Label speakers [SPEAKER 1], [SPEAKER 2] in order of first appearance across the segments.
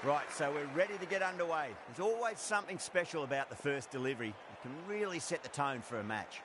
[SPEAKER 1] Right, so we're ready to get underway. There's always something special about the first delivery. It can really set the tone for a match.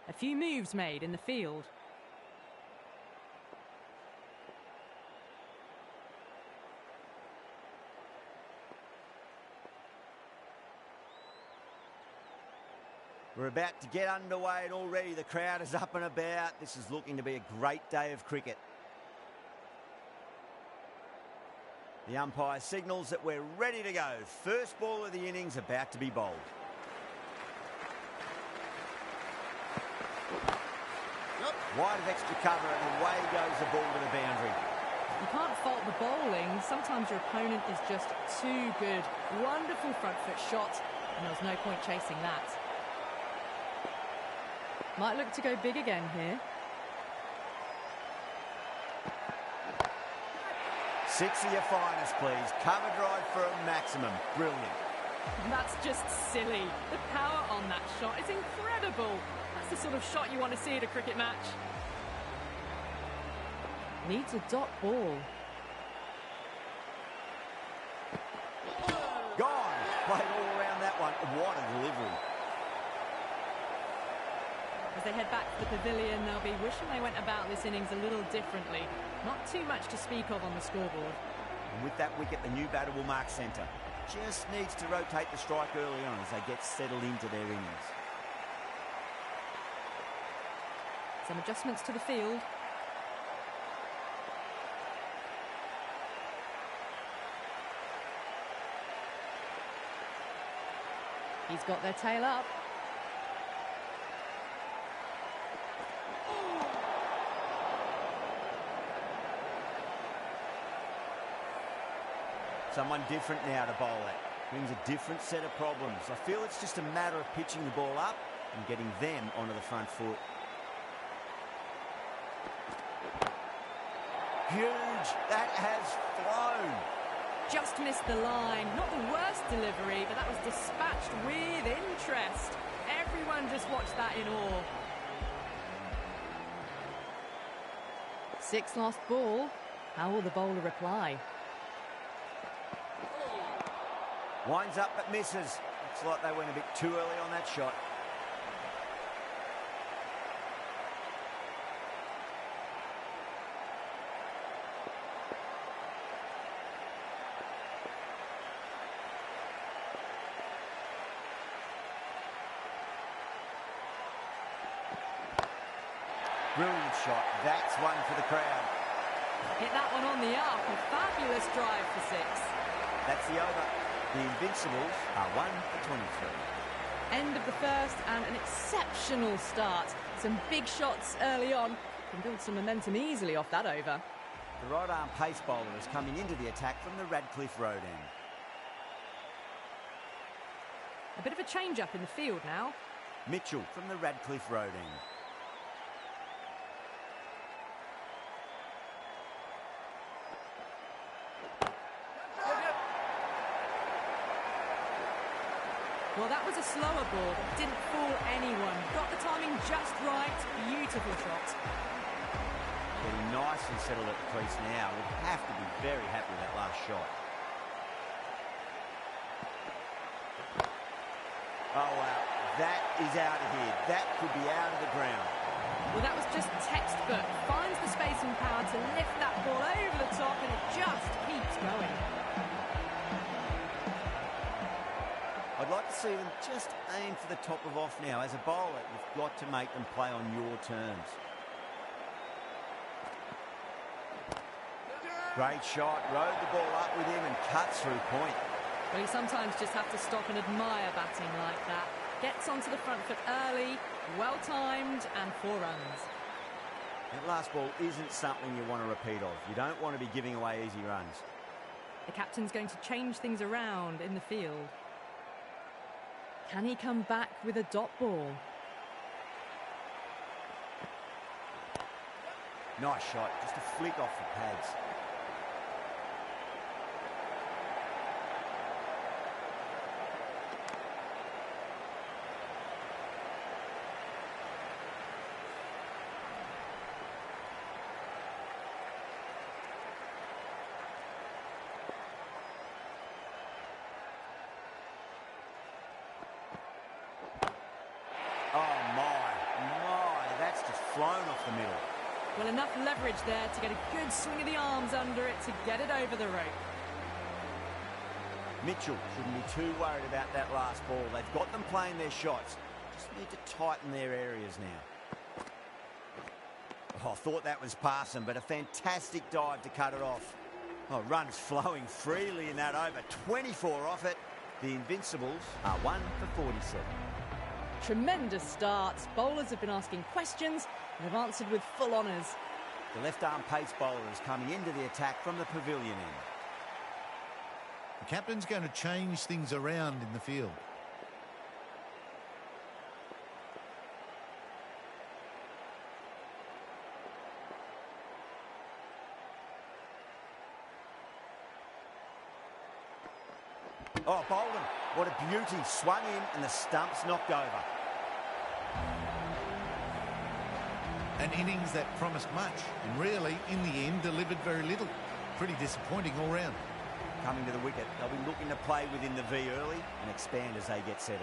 [SPEAKER 2] A few moves made in the field.
[SPEAKER 1] We're about to get underway and already the crowd is up and about. This is looking to be a great day of cricket. The umpire signals that we're ready to go. First ball of the innings about to be bowled. Wide of extra cover and away goes the ball to the boundary.
[SPEAKER 2] You can't fault the bowling. Sometimes your opponent is just too good. Wonderful front foot shot, and there was no point chasing that. Might look to go big again here.
[SPEAKER 1] Six of your finest, please. Cover drive for a maximum. Brilliant.
[SPEAKER 2] That's just silly. The power on that shot is incredible. That's the sort of shot you want to see at a cricket match. Needs a dot ball.
[SPEAKER 1] Gone. Played all around that one. What a delivery.
[SPEAKER 2] As they head back to the pavilion, they'll be wishing they went about this innings a little differently. Not too much to speak of on the scoreboard.
[SPEAKER 1] And with that wicket, the new batter will mark centre. Just needs to rotate the strike early on as they get settled into their innings.
[SPEAKER 2] Some adjustments to the field. He's got their tail up.
[SPEAKER 1] Someone different now to bowl at. Brings a different set of problems. I feel it's just a matter of pitching the ball up and getting them onto the front foot. Huge. That has flown.
[SPEAKER 2] Just missed the line. Not the worst delivery, but that was dispatched with interest. Everyone just watched that in awe. Six last ball. How will the bowler reply?
[SPEAKER 1] Winds up but misses. Looks like they went a bit too early on that shot. Brilliant shot. That's one for the crowd.
[SPEAKER 2] Hit that one on the up. A fabulous drive for six.
[SPEAKER 1] That's the over. The Invincibles are 1 for 23.
[SPEAKER 2] End of the first and an exceptional start. Some big shots early on. Can build some momentum easily off that over.
[SPEAKER 1] The right arm pace bowler is coming into the attack from the Radcliffe Road end.
[SPEAKER 2] A bit of a change up in the field now.
[SPEAKER 1] Mitchell from the Radcliffe Road end.
[SPEAKER 2] Well, that was a slower ball, but didn't fool anyone. Got the timing just right. Beautiful shot.
[SPEAKER 1] Getting nicely settled at the crease now. Would have to be very happy with that last shot. Oh, wow. That is out of here. That could be out of the ground.
[SPEAKER 2] Well, that was just textbook. Finds the space and power to lift that ball over the top, and it just keeps going.
[SPEAKER 1] I'd like to see them just aim for the top of off now. As a bowler, you've got to make them play on your terms. Great shot. Rode the ball up with him and cuts through point.
[SPEAKER 2] Well, you sometimes just have to stop and admire batting like that. Gets onto the front foot early, well-timed, and 4 runs.
[SPEAKER 1] That last ball isn't something you want to repeat of. You don't want to be giving away easy runs.
[SPEAKER 2] The captain's going to change things around in the field. Can he come back with a dot ball?
[SPEAKER 1] Nice shot, just a flick off the pads. Oh my, that's just flown off the middle.
[SPEAKER 2] Well, enough leverage there to get a good swing of the arms under it to get it over the rope.
[SPEAKER 1] Mitchell shouldn't be too worried about that last ball. They've got them playing their shots. Just need to tighten their areas now. Oh, I thought that was passing, but a fantastic dive to cut it off. Oh, runs flowing freely in that over. 24 off it. The Invincibles are 1 for 47.
[SPEAKER 2] Tremendous starts. Bowlers have been asking questions and have answered with full honours.
[SPEAKER 1] The left-arm pace bowler is coming into the attack from the pavilion end.
[SPEAKER 3] The captain's going to change things around in the field.
[SPEAKER 1] Oh, Bolden, what a beauty. Swung in and the stump's knocked over.
[SPEAKER 3] An innings that promised much and really, in the end, delivered very little. Pretty disappointing all round.
[SPEAKER 1] Coming to the wicket, they'll be looking to play within the V early and expand as they get settled.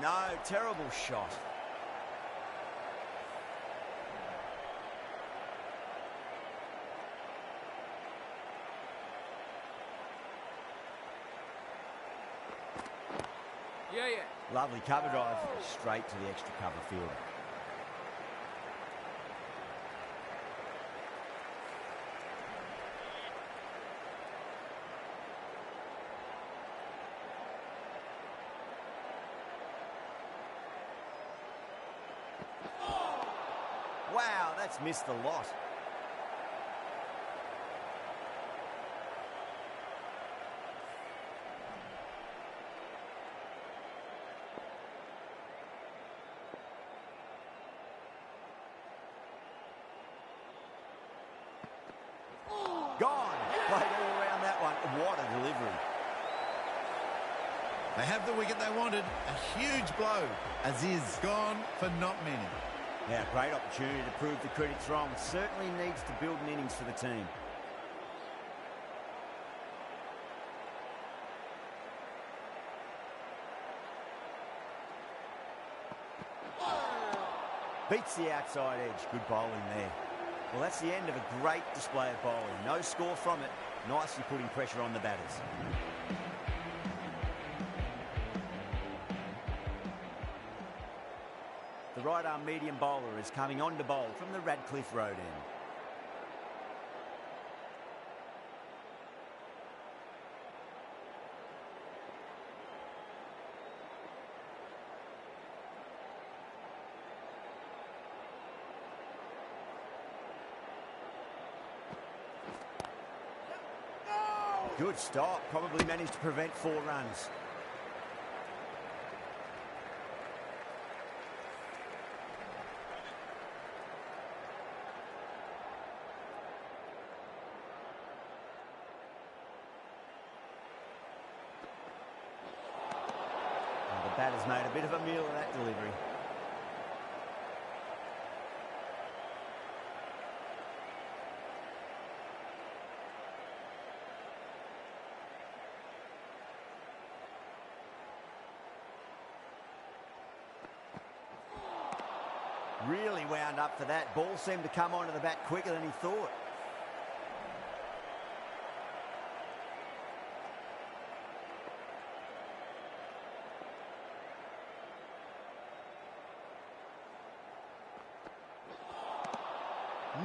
[SPEAKER 1] No, terrible shot.
[SPEAKER 4] Yeah.
[SPEAKER 1] Lovely cover drive, straight to the extra cover fielder. Wow, that's missed the lot. Gone. Played all around that one. What a delivery.
[SPEAKER 3] They have the wicket they wanted. A huge blow. Aziz gone for not many.
[SPEAKER 1] Yeah, great opportunity to prove the critics wrong. Certainly needs to build an innings for the team. Beats the outside edge. Good bowling there. Well, that's the end of a great display of bowling. No score from it. Nicely putting pressure on the batters. The right-arm medium bowler is coming on to bowl from the Radcliffe Road end. Good stop. Probably managed to prevent 4 runs. The batter's made a bit of a meal of that delivery. Really wound up for that. Ball seemed to come onto the bat quicker than he thought.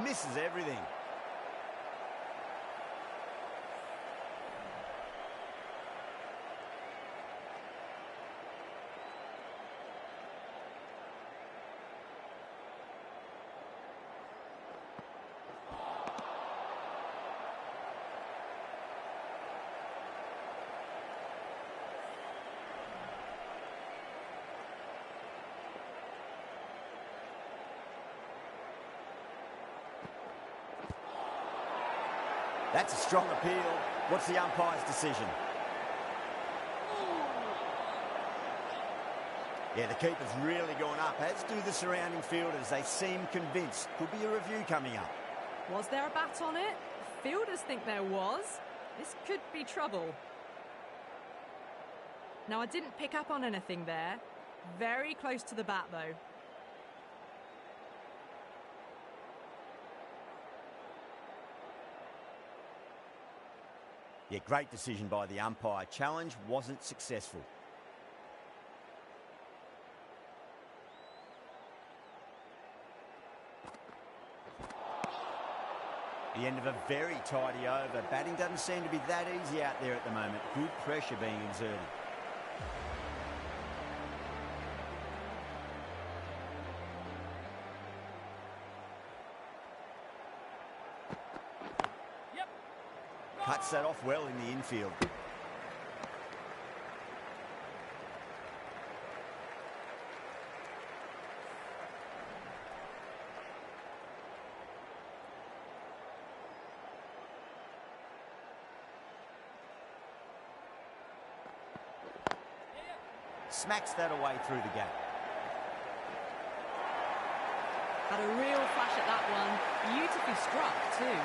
[SPEAKER 1] Misses everything. That's a strong appeal. What's the umpire's decision? Yeah, the keeper's really gone up, as do the surrounding fielders. They seem convinced. Could be a review coming up.
[SPEAKER 2] Was there a bat on it? Fielders think there was. This could be trouble. Now, I didn't pick up on anything there. Very close to the bat, though.
[SPEAKER 1] Yeah, great decision by the umpire. Challenge wasn't successful. The end of a very tidy over. Batting doesn't seem to be that easy out there at the moment. Good pressure being exerted. Cuts that off well in the infield. Smacks that away through the gap.
[SPEAKER 2] Had a real flash at that one. Beautifully struck, too.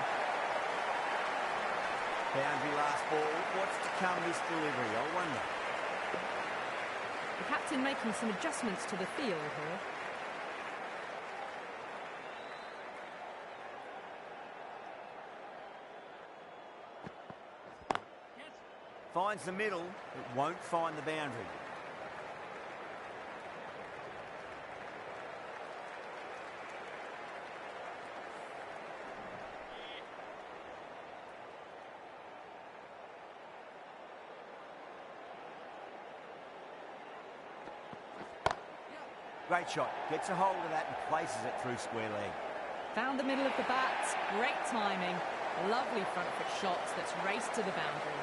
[SPEAKER 1] Boundary last ball. What's to come this delivery, I wonder?
[SPEAKER 2] The captain making some adjustments to the field here.
[SPEAKER 1] Finds the middle, but won't find the boundary. Great shot. Gets a hold of that and places it through square leg.
[SPEAKER 2] Found the middle of the bat. Great timing. Lovely front foot shot that's raced to the boundary.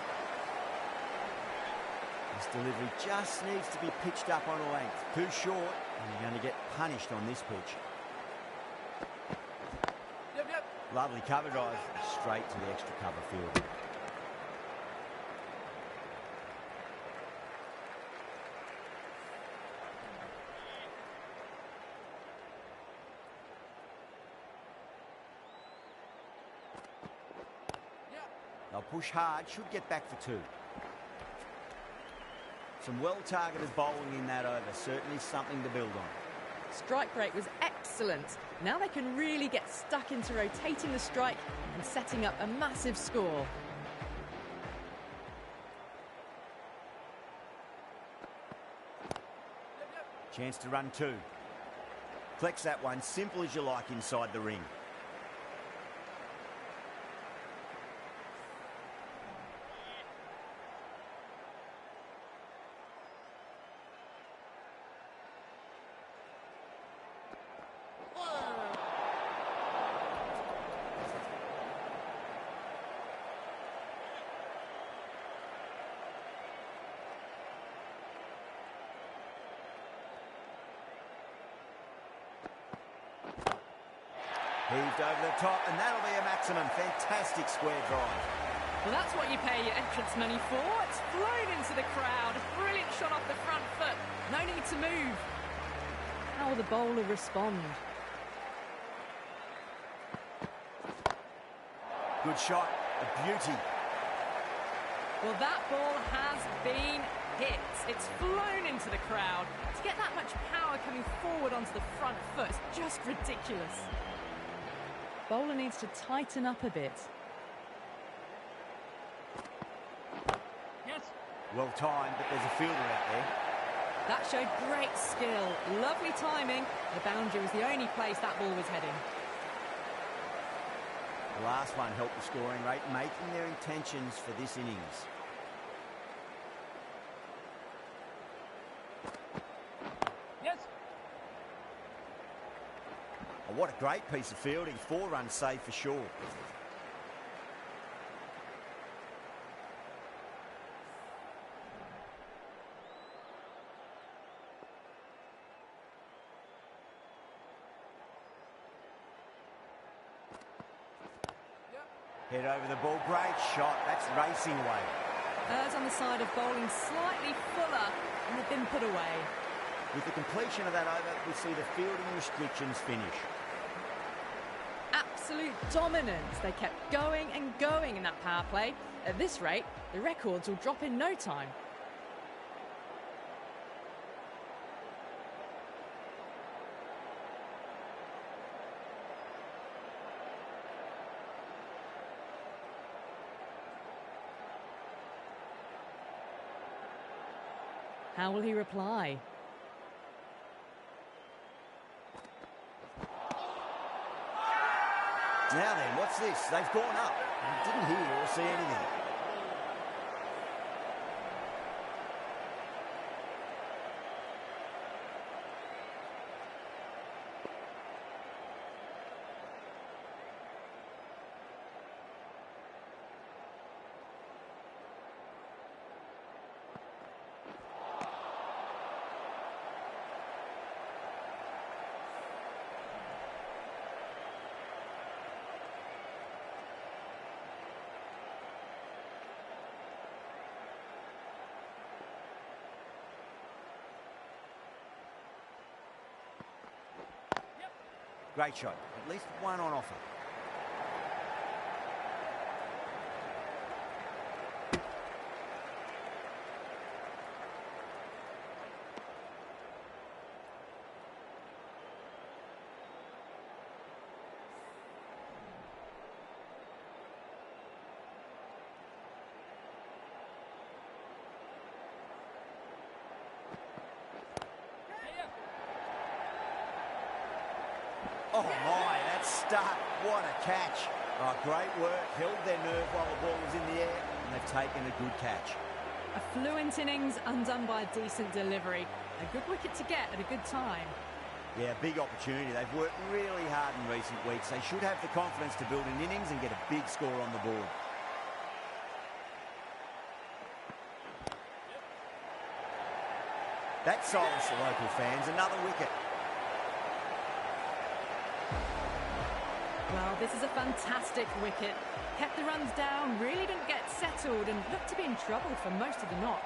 [SPEAKER 1] This delivery just needs to be pitched up on a length. Too short, and you're going to get punished on this pitch. Lovely cover drive. Straight to the extra cover field. They'll push hard, should get back for two. Some well-targeted bowling in that over, certainly something to build on.
[SPEAKER 2] Strike rate was excellent. Now they can really get stuck into rotating the strike and setting up a massive score.
[SPEAKER 1] Chance to run two. Flex that one, simple as you like inside the ring. Heaved over the top, and that'll be a maximum. Fantastic square drive.
[SPEAKER 2] Well, that's what you pay your entrance money for. It's flown into the crowd. A brilliant shot off the front foot. No need to move. How will the bowler respond?
[SPEAKER 1] Good shot. A beauty.
[SPEAKER 2] Well, that ball has been hit. It's flown into the crowd. To get that much power coming forward onto the front foot is just ridiculous. Bowler needs to tighten up a bit.
[SPEAKER 3] Yes.
[SPEAKER 1] Well timed, but there's a fielder out there.
[SPEAKER 2] That showed great skill. Lovely timing. The boundary was the only place that ball was heading.
[SPEAKER 1] The last one helped the scoring rate, making their intentions for this innings. Oh, what a great piece of fielding. 4 runs saved for sure. Head over the ball. Great shot. That's racing away.
[SPEAKER 2] Errs on the side of bowling slightly fuller and have been put away.
[SPEAKER 1] With the completion of that over, we see the fielding restrictions finish.
[SPEAKER 2] Absolute dominance. They kept going and going in that power play. At this rate, the records will drop in no time. How will he reply?
[SPEAKER 1] Now then, what's this? They've gone up. I didn't hear or see anything. Great shot. At least one on offer. Oh my, that's stuck. What a catch. Oh, great work. Held their nerve while the ball was in the air, and they've taken a good catch.
[SPEAKER 2] A fluent innings undone by a decent delivery. A good wicket to get at a good time.
[SPEAKER 1] Yeah, big opportunity. They've worked really hard in recent weeks. They should have the confidence to build an innings and get a big score on the board. That silenced the local fans. Another wicket.
[SPEAKER 2] Well, this is a fantastic wicket. Kept the runs down, really didn't get settled and looked to be in trouble for most of the knock.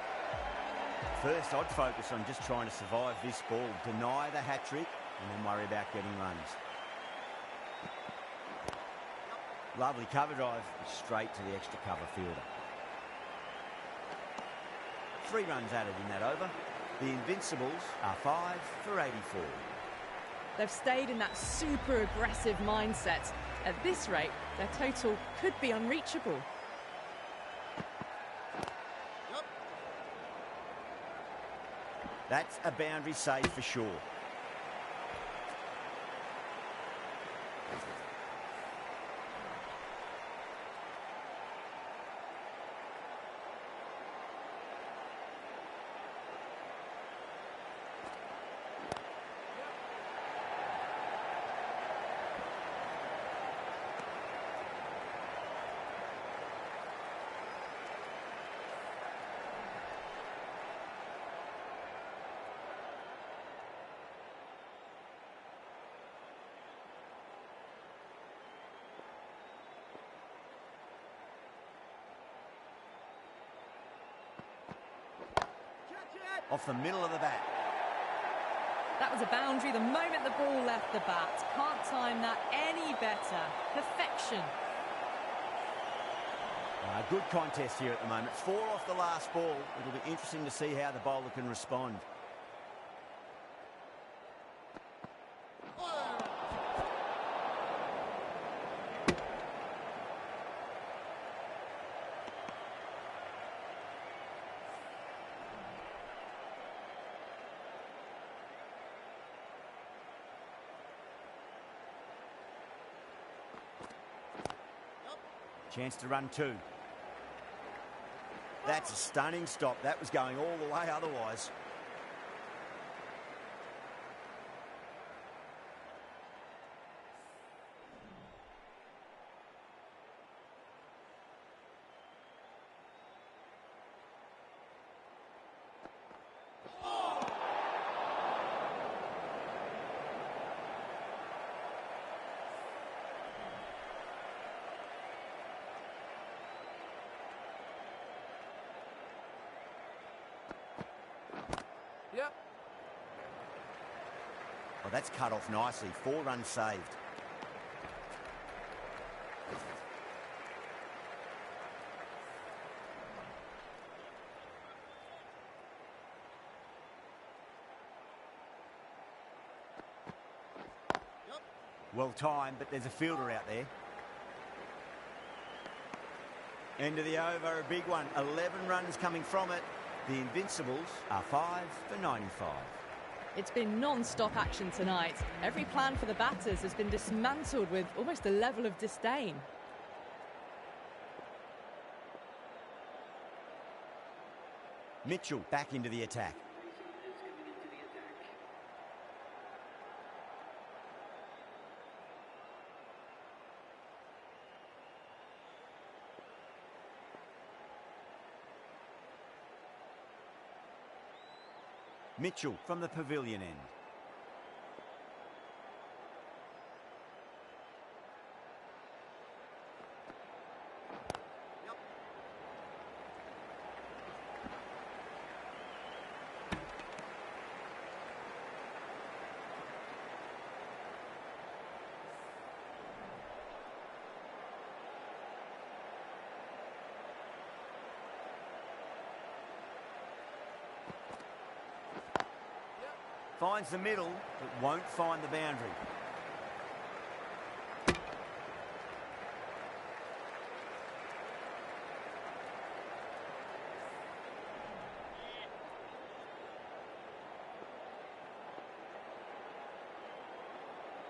[SPEAKER 1] First, I'd focus on just trying to survive this ball, deny the hat-trick, and then worry about getting runs. Lovely cover drive, straight to the extra cover fielder. 3 runs added in that over. The Invincibles are 5 for 84.
[SPEAKER 2] They've stayed in that super aggressive mindset. At this rate, their total could be unreachable.
[SPEAKER 1] That's a boundary save for sure. Off the middle of the bat.
[SPEAKER 2] That was a boundary the moment the ball left the bat. Can't time that any better. Perfection.
[SPEAKER 1] Good contest here at the moment. 4 off the last ball. It'll be interesting to see how the bowler can respond. Chance to run 2. That's a stunning stop. That was going all the way otherwise. that's cut off nicely. 4 runs saved. Well timed, but there's a fielder out there. End of the over, a big one. 11 runs coming from it. The Invincibles are 5 for 95.
[SPEAKER 2] It's been non-stop action tonight. Every plan for the batters has been dismantled with almost a level of disdain.
[SPEAKER 1] Mitchell back into the attack. Mitchell from the pavilion end. Finds the middle, but won't find the boundary.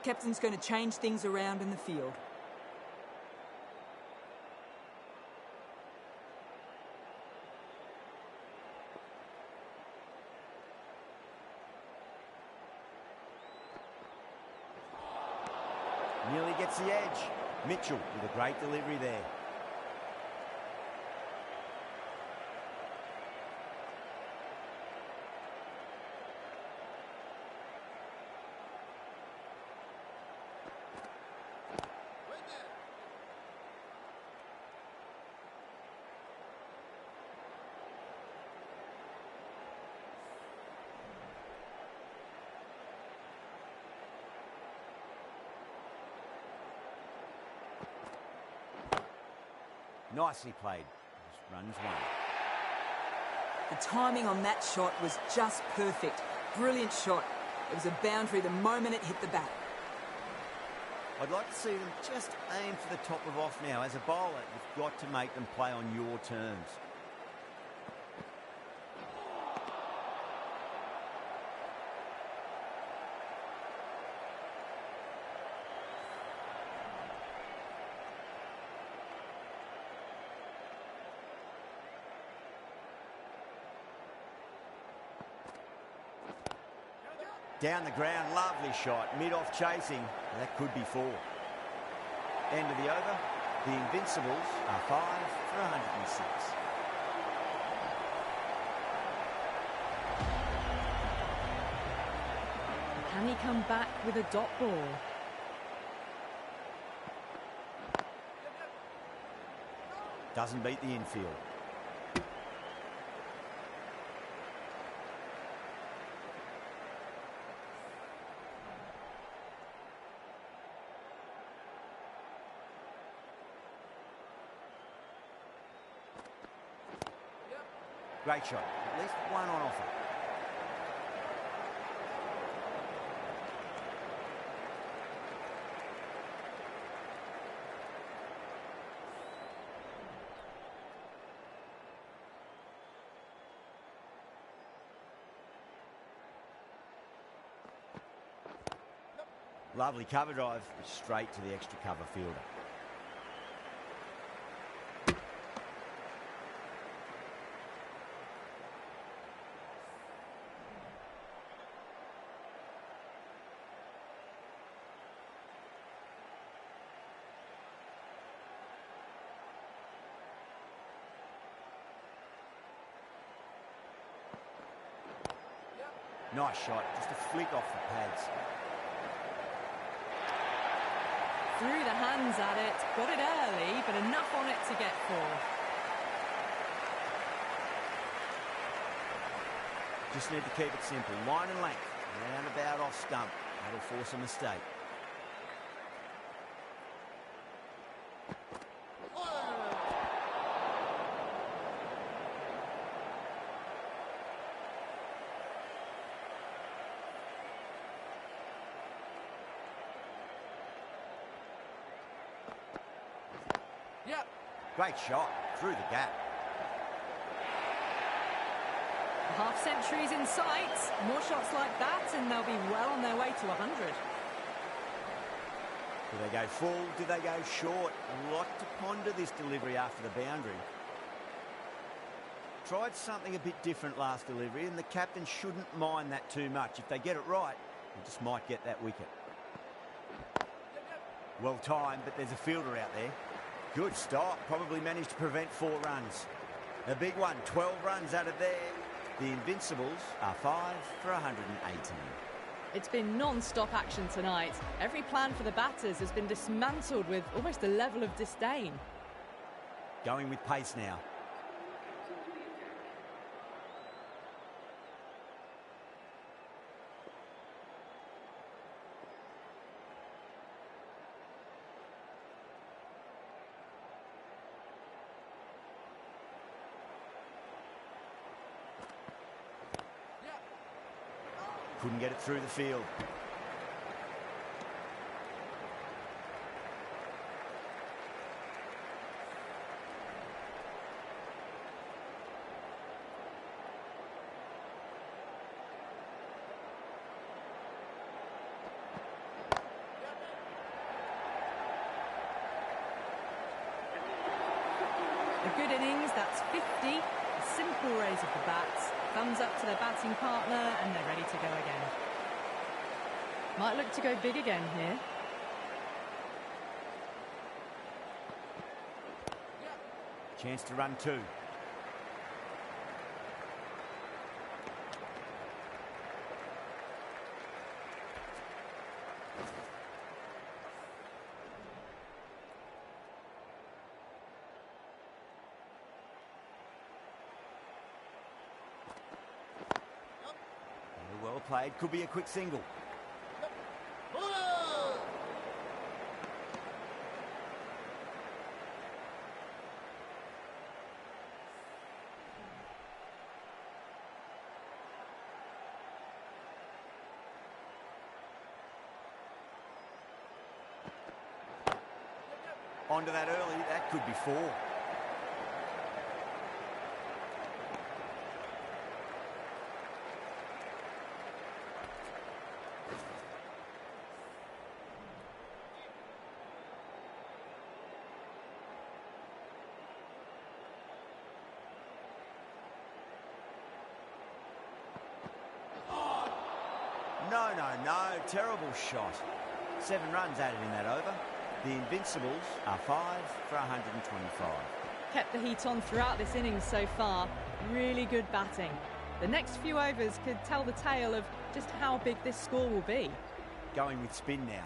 [SPEAKER 4] Captain's going to change things around in the field.
[SPEAKER 1] Nearly gets the edge. Mitchell with a great delivery there. Nicely played. Just runs one.
[SPEAKER 4] The timing on that shot was just perfect. Brilliant shot. It was a boundary the moment it hit the bat.
[SPEAKER 1] I'd like to see them just aim for the top of off now. As a bowler, you've got to make them play on your terms. Down the ground, lovely shot. Mid-off chasing. That could be 4. End of the over. The Invincibles are 5 for 106.
[SPEAKER 2] Can he come back with a dot ball?
[SPEAKER 1] Doesn't beat the infield. Great shot. At least one on offer. Lovely cover drive, straight to the extra cover fielder. Nice shot, just a flick off the pads.
[SPEAKER 2] Threw the hands at it, got it early, but enough on it to get 4.
[SPEAKER 1] Just need to keep it simple. Line and length, round about off stump. That'll force a mistake.
[SPEAKER 3] Yep.
[SPEAKER 1] Great shot through the gap.
[SPEAKER 2] The half century's in sight. More shots like that and they'll be well on their way to 100.
[SPEAKER 1] Do they go full? Do they go short? A lot to ponder this delivery after the boundary. Tried something a bit different last delivery, and the captain shouldn't mind that too much. If they get it right, they just might get that wicket. Well timed, but there's a fielder out there. Good stop. Probably managed to prevent 4 runs. A big one, 12 runs out of there. The Invincibles are 5 for 118.
[SPEAKER 2] It's been non-stop action tonight. Every plan for the batters has been dismantled with almost a level of disdain.
[SPEAKER 1] Going with pace now. Couldn't get it through the field.
[SPEAKER 2] A good innings, that's 50. A simple raise of the bats. Thumbs up to their batting partner and they're ready to go again. Might look to go big again here.
[SPEAKER 1] Chance to run 2. Well played, could be a quick single. Onto that early, that could be 4. No, terrible shot. 7 runs added in that over. The Invincibles are 5 for 125.
[SPEAKER 2] Kept the heat on throughout this innings so far. Really good batting. The next few overs could tell the tale of just how big this score will be.
[SPEAKER 1] Going with spin now.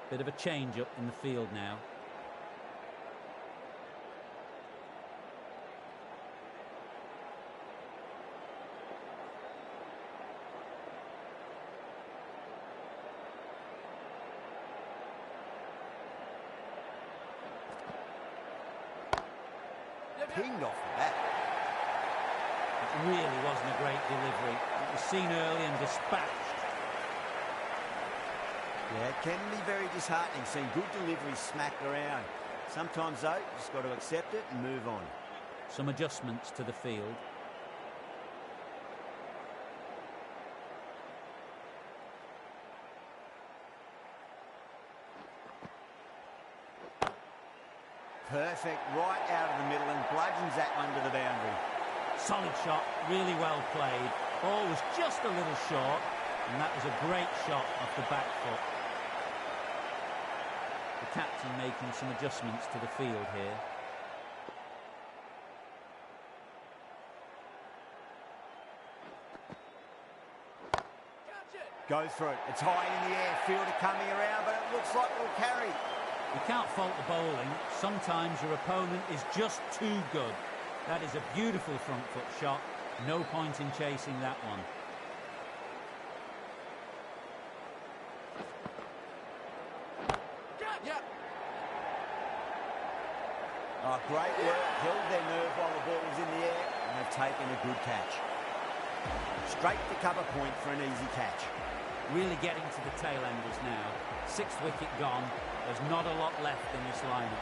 [SPEAKER 5] Bit of a change-up in the field now.
[SPEAKER 1] Pinged off the bat.
[SPEAKER 5] It really wasn't a great delivery. It was seen early and dispatched.
[SPEAKER 1] Yeah, it can be very disheartening seeing good deliveries smacked around. Sometimes, though, you just got to accept it and move on.
[SPEAKER 5] Some adjustments to the field.
[SPEAKER 1] Perfect, right out of the middle and bludgeons that one to the boundary.
[SPEAKER 5] Solid shot, really well played. Ball was just a little short, and that was a great shot off the back foot. The captain making some adjustments to the field here.
[SPEAKER 1] Goes for it. It's high in the air. Fielder coming around, but it looks like it'll carry.
[SPEAKER 5] You can't fault the bowling. Sometimes your opponent is just too good. That is a beautiful front foot shot. No point in chasing that one.
[SPEAKER 1] Oh, great work. Held their nerve while the ball was in the air, and they've taken a good catch. Straight to cover point for an easy catch.
[SPEAKER 5] Really getting to the tail enders now. 6th wicket gone. There's not a lot left in this lineup.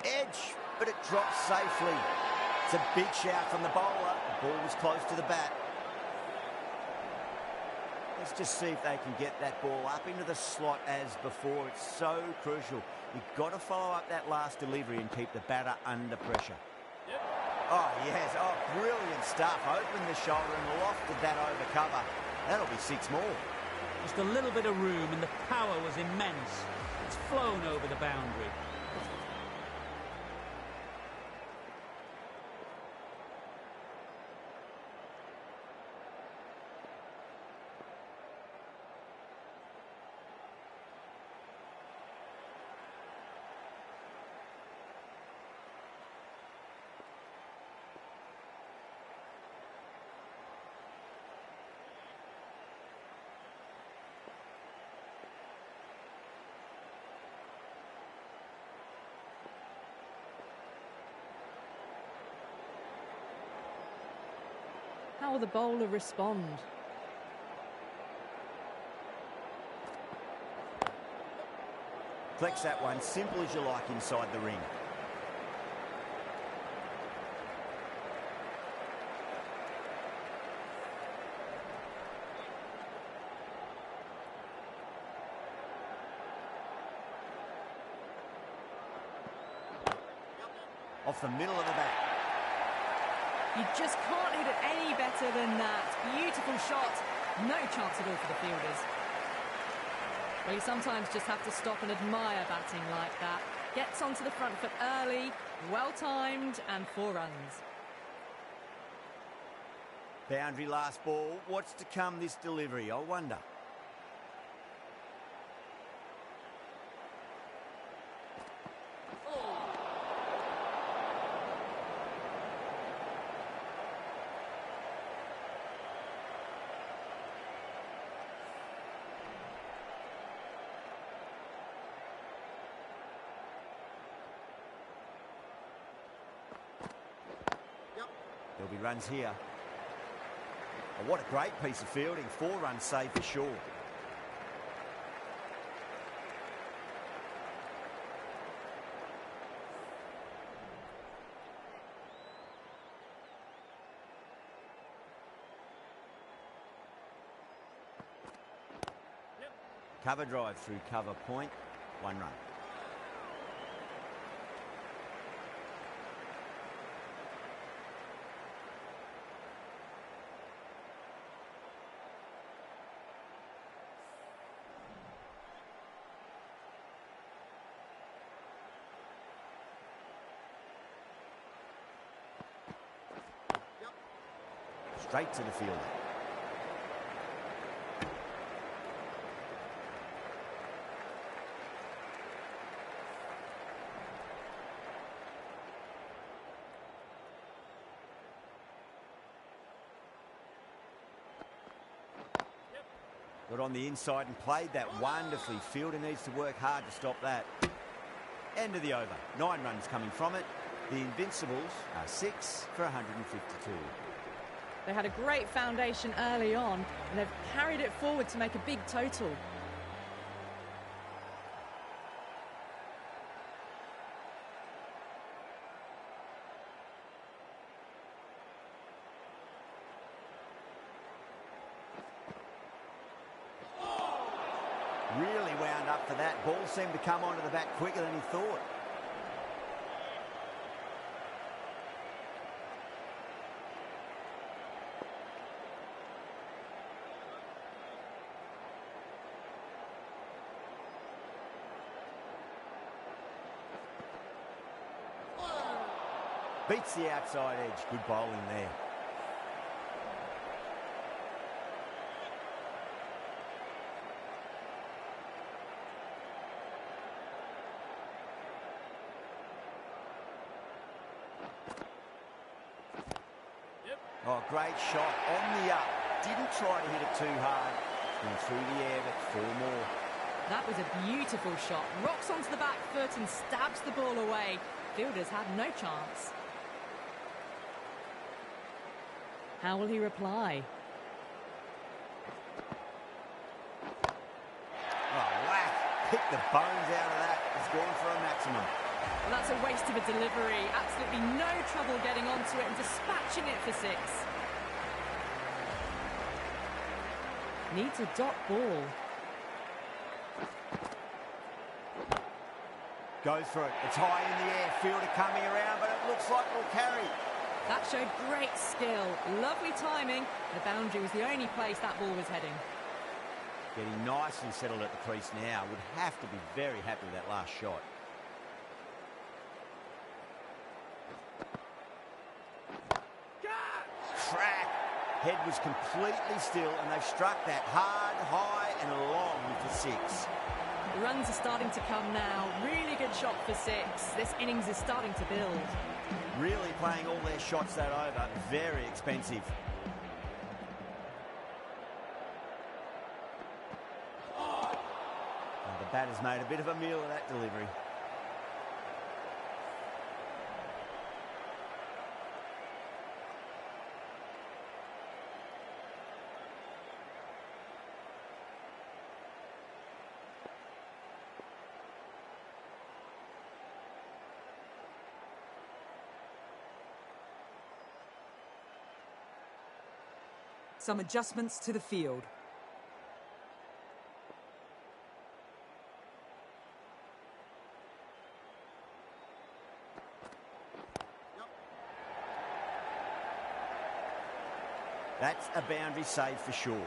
[SPEAKER 1] Edge, but it drops safely. It's a big shout from the bowler. The ball was close to the bat. Let's just see if they can get that ball up into the slot as before. It's so crucial. You've got to follow up that last delivery and keep the batter under pressure. Yep. Oh, yes. Oh, brilliant stuff. Opened the shoulder and lofted that over cover. That'll be 6 more.
[SPEAKER 5] Just a little bit of room and the power was immense. It's flown over the boundary.
[SPEAKER 2] How will the bowler respond?
[SPEAKER 1] Flex that one, simple as you like inside the ring. Off the middle of the bat.
[SPEAKER 2] You just can't hit it any better than that. Beautiful shot. No chance at all for the fielders. Well, you sometimes just have to stop and admire batting like that. Gets onto the front foot early, well-timed, and 4 runs.
[SPEAKER 1] Boundary last ball. What's to come this delivery, I wonder. There'll be runs here. Oh, what a great piece of fielding. 4 runs saved for sure. Cover drive through cover point. 1 run. Straight to the fielder. Got on the inside and played that wonderfully. Fielder needs to work hard to stop that. End of the over. 9 runs coming from it. The Invincibles are 6 for 152.
[SPEAKER 2] They had a great foundation early on, and they've carried it forward to make a big total.
[SPEAKER 1] Really wound up for that. Ball seemed to come onto the bat quicker than he thought. Beats the outside edge. Good bowling there. Oh, great shot on the up. Didn't try to hit it too hard. Went through the air, but 4 more.
[SPEAKER 2] That was a beautiful shot. Rocks onto the back foot and stabs the ball away. Fielders had no chance. How will he reply?
[SPEAKER 1] Oh, whack. Pick the bones out of that. It's gone for a maximum.
[SPEAKER 2] Well, that's a waste of a delivery. Absolutely no trouble getting onto it and dispatching it for 6. Needs a dot ball.
[SPEAKER 1] Goes for it. It's high in the air. Fielder coming around, but it looks like it'll carry.
[SPEAKER 2] That showed great skill. Lovely timing. The boundary was the only place that ball was heading.
[SPEAKER 1] Getting nicely settled at the crease now. Would have to be very happy with that last shot. Crack. Head was completely still, and they've struck that hard, high, and long for 6.
[SPEAKER 2] The runs are starting to come now. Really good shot for 6. This innings is starting to build.
[SPEAKER 1] Really playing all their shots that over. Very expensive. And the batter's made a bit of a meal of that delivery.
[SPEAKER 4] Some adjustments to the field.
[SPEAKER 1] That's a boundary save for sure.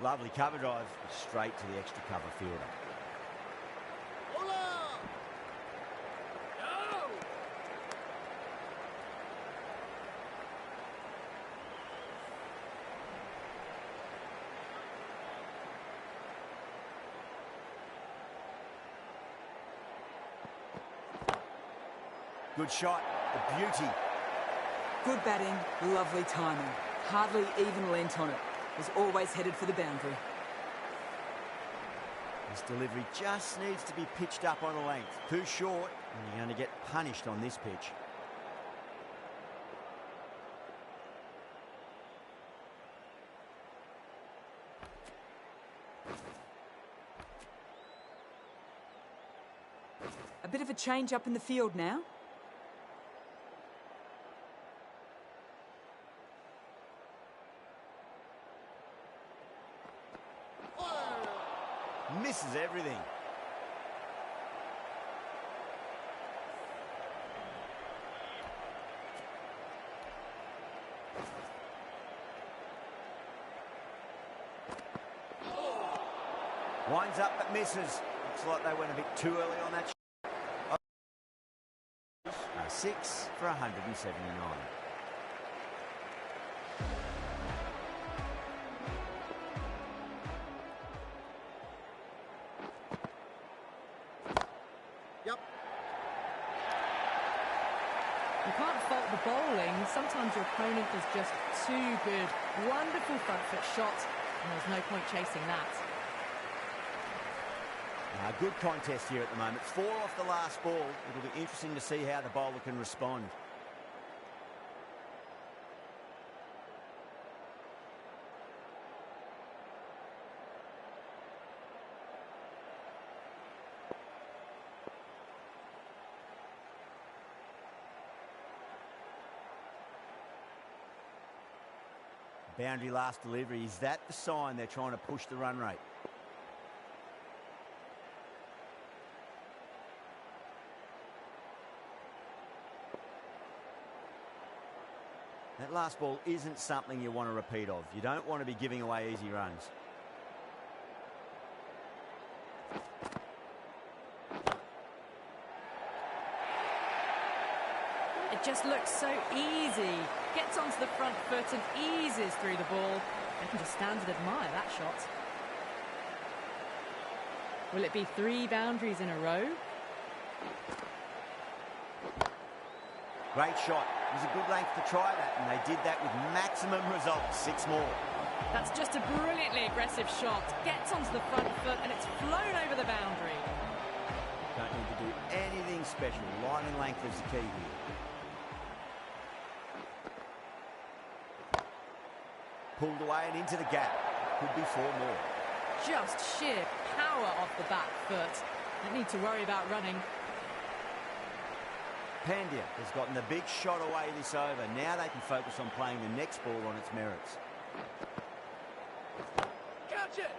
[SPEAKER 1] Lovely cover drive, straight to the extra cover fielder. Good shot, a beauty.
[SPEAKER 4] Good batting, lovely timing. Hardly even lent on it. Was always headed for the boundary.
[SPEAKER 1] This delivery just needs to be pitched up on a length. Too short, and you're going to get punished on this pitch.
[SPEAKER 4] A bit of a change up in the field now.
[SPEAKER 1] Misses everything. Winds up but misses. Looks like they went a bit too early on that. 6 for 179.
[SPEAKER 2] You can't fault the bowling. Sometimes your opponent is just too good. Wonderful front foot shot, and there's no point chasing that.
[SPEAKER 1] Good contest here at the moment. 4 off the last ball. It'll be interesting to see how the bowler can respond. Boundary last delivery. Is that the sign they're trying to push the run rate? last ball isn't something you want to repeat of. You don't want to be giving away easy runs.
[SPEAKER 2] It just looks so easy. Gets onto the front foot and eases through the ball. I can just stand and admire that shot. Will it be 3 boundaries in a row?
[SPEAKER 1] Great shot. It was a good length to try that, and they did that with maximum results. 6 more.
[SPEAKER 2] That's just a brilliantly aggressive shot. Gets onto the front foot and it's flown over the boundary.
[SPEAKER 1] Don't need to do anything special. Line and length is the key here. Pulled away and into the gap. Could be 4 more.
[SPEAKER 2] Just sheer power off the back foot. Don't need to worry about running.
[SPEAKER 1] Pandya has gotten the big shot away this over. Now they can focus on playing the next ball on its merits.
[SPEAKER 6] Catch it!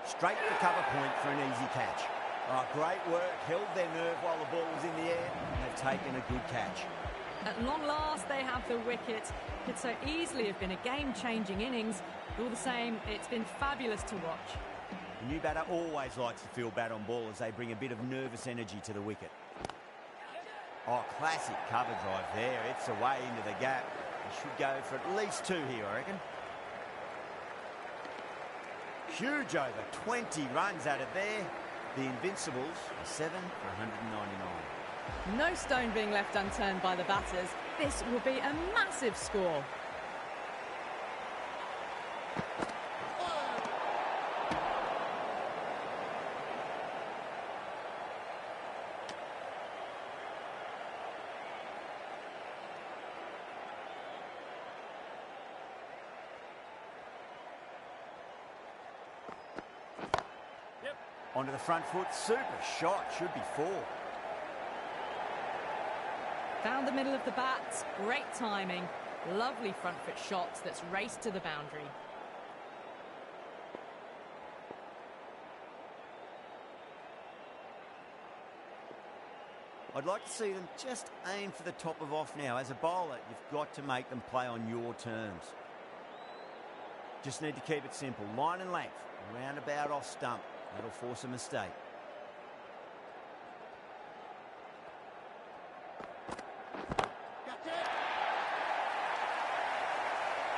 [SPEAKER 1] Straight to cover point for an easy catch. Oh, great work. Held their nerve while the ball was in the air, and they've taken a good catch.
[SPEAKER 2] At long last, they have the wicket. Could so easily have been a game-changing innings. All the same, it's been fabulous to watch.
[SPEAKER 1] The new batter always likes to feel bat on ball as they bring a bit of nervous energy to the wicket. Oh, classic cover drive there. It's away into the gap. They should go for at least 2 here, I reckon. Huge over. 20 runs out of there. The Invincibles are 7 for 199.
[SPEAKER 2] No stone being left unturned by the batters. This will be a massive score.
[SPEAKER 1] Onto the front foot. Super shot. Should be 4.
[SPEAKER 2] Found the middle of the bat. Great timing. Lovely front foot shot that's raced to the boundary.
[SPEAKER 1] I'd like to see them just aim for the top of off now. As a bowler, you've got to make them play on your terms. Just need to keep it simple. Line and length. Roundabout off stump. That'll force a mistake.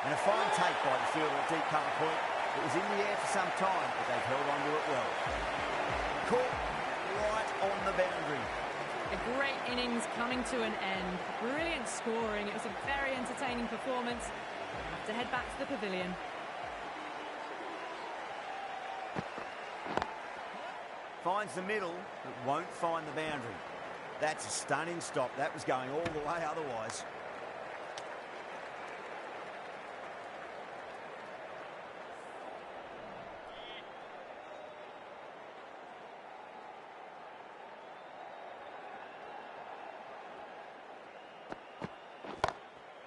[SPEAKER 1] And a fine take by the fielder at deep cover point. It was in the air for some time, but they've held on to it well. Caught right on the boundary.
[SPEAKER 2] A great innings coming to an end. Brilliant scoring. It was a very entertaining performance. We'll have to head back to the pavilion.
[SPEAKER 1] Finds the middle, but won't find the boundary. That's a stunning stop. That was going all the way otherwise.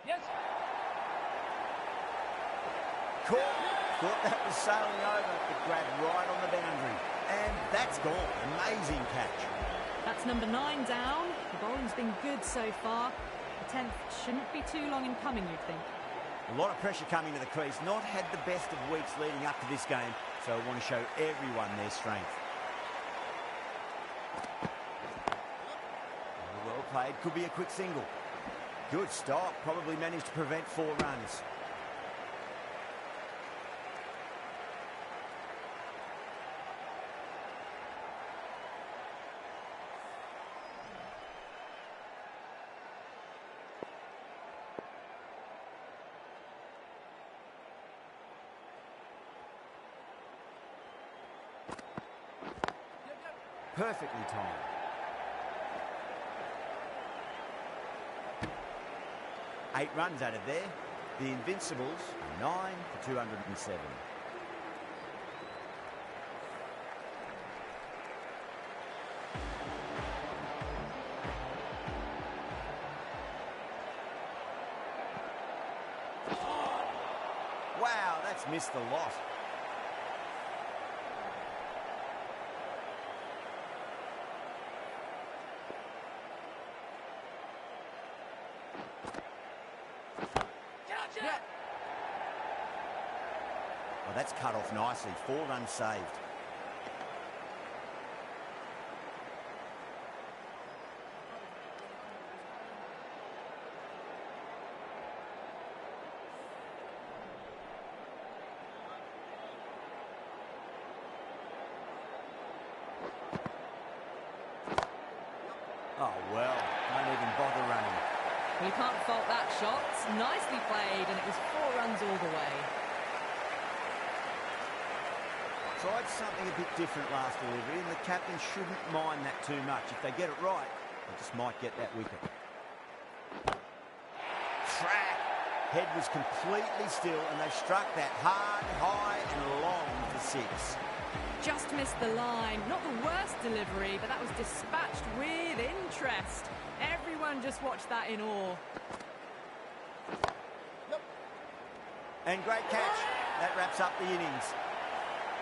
[SPEAKER 6] Yes!
[SPEAKER 1] Caught. Thought that was sailing over, but grabbed right on the boundary. And that's gone. Amazing catch.
[SPEAKER 2] That's number 9 down. The bowling's been good so far. The 10th shouldn't be too long in coming, you'd think.
[SPEAKER 1] A lot of pressure coming to the crease. Not had the best of weeks leading up to this game, so I want to show everyone their strength. Well played. Could be a quick single. Good stop. Probably managed to prevent 4 runs. Perfectly timed. Eight runs out of there. The Invincibles are 9 for 207. Wow, that's missed the lot.
[SPEAKER 2] Yeah.
[SPEAKER 1] Oh, that's cut off nicely. 4 runs saved. Oh, well, don't even bother running.
[SPEAKER 2] Well, you can't fault that shot. Nicely played, and it was 4 runs all the way.
[SPEAKER 1] Tried something a bit different last delivery, and the captain shouldn't mind that too much. If they get it right, they just might get that wicket. Track. Head was completely still, and they struck that hard, high, and long for 6.
[SPEAKER 2] Just missed the line. Not the worst delivery, but that was dispatched with interest. Everyone just watched that in awe.
[SPEAKER 1] And great catch. That wraps up the innings.